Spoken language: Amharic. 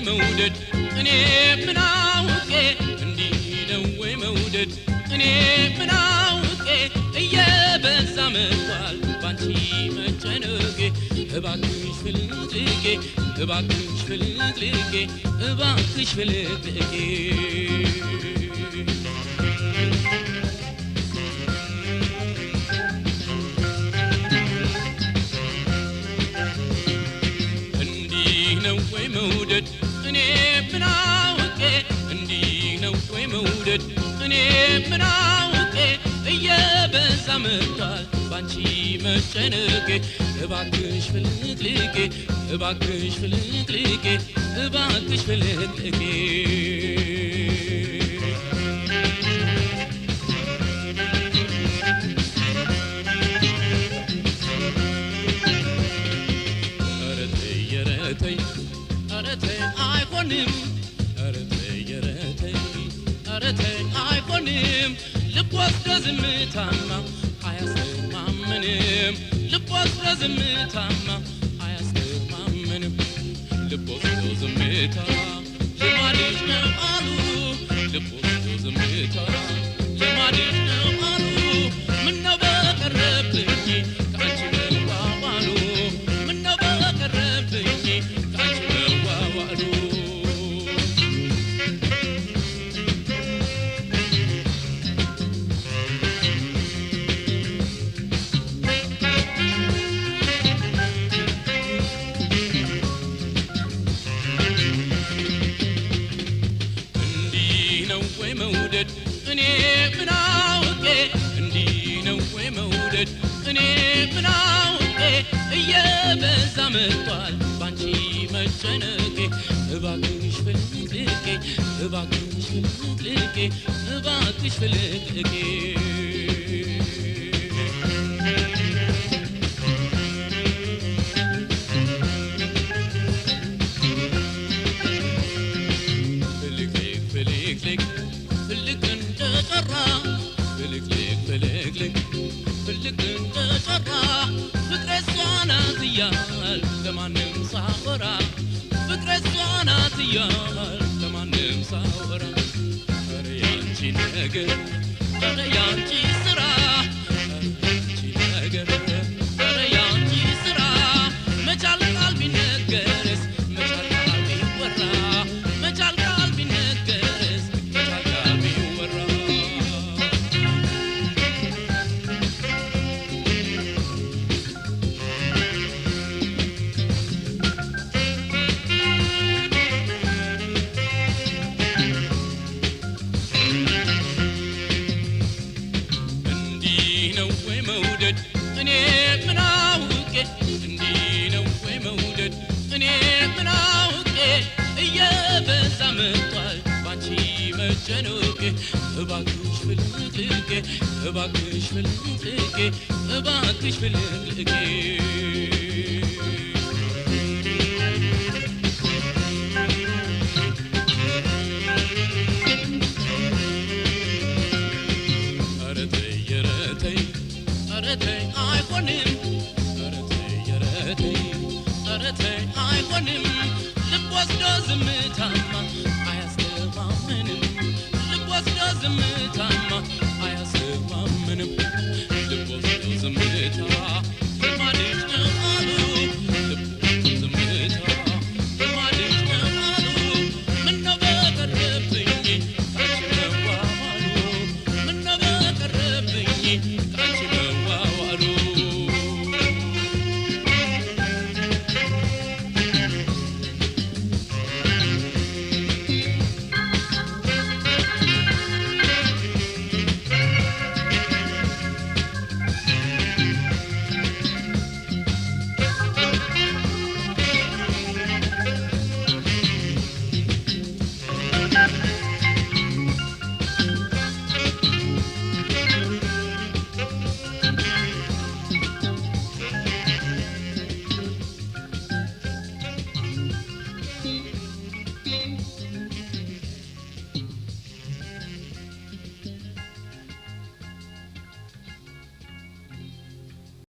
መውደድ እኔ ምን አውቄ እንዲህ ነው ወይ መውደድ እኔ ምን አውቄ እየበዛ መጥቷል ባንቺ መጨነቄ እባክሽ ፍልቅልቄ እባክሽ ፍልቅልቄ እባክሽ ፍልቅልቄ መውደድ እኔ ምን አውቄ እንዲህ ነው ወይ መውደድ እኔ ምን አውቄ እየበዛ መጥቷል ባንቺ መጨነቄ እባክሽ ፍልቅልቄ እባክሽ ፍልቅልቄ እባክሽ ፍልቅልቄ አይሆንም አረተይ አይሆንም ልቦስ ዝምታማ አያስተማምንም ልቦስ ዝምታማ አያስተማምንም ልቦስ ዝምታ ልማድሽ ነው አሉ ልቦስ ዝምታ ልማድሽ ነው አሉ ምነው በቀረብኝ ካንቺ መዋዋሉ ምነው በቀረብኝ ካንቺ መዋዋሉ መውደድ እኔ ምን አውቄ እንዲህ ነው ወይ መውደድ እኔ ምን አውቄ እየበዛ መጥቷል ባንቺ መጨነቄ እባክሽ ፍልቅልቄ እባክሽ ፍልቅልቄ እባክሽ ፍልቅልቄ ፍልቅ እንደጠራ ፍልቅልቅ ፍልቅ እንደጠራ ፍቅሬ እሷ ናት እያል ለማንም ሳወራ ፍቅሬ እሷ ናት እያል ለማንም ሳወራ ኧረ ያንቺ ነገር ኧረ ያንቺ ስራ ያንቺ ነገር ኧረ ያንቺ ስራ መቻል ቃል ቢነገርስ መቻል ቃል ቢወራ መቻል ቃል ቢነገርስ መውደድ እኔ ምን አውቄ እንዲህ ነው ወይ መውደድ እኔ ምን አውቄ እየበዛ መጥቷል ባንቺ መጨነቄ እባክሽ ፍልቅልቄ እባክሽ ፍልቅልቄ እባክሽ ፍልቅልቄ አረተይ አይሆንም አረተይ አይሆንም ልብ ወስዶ ዝምታማ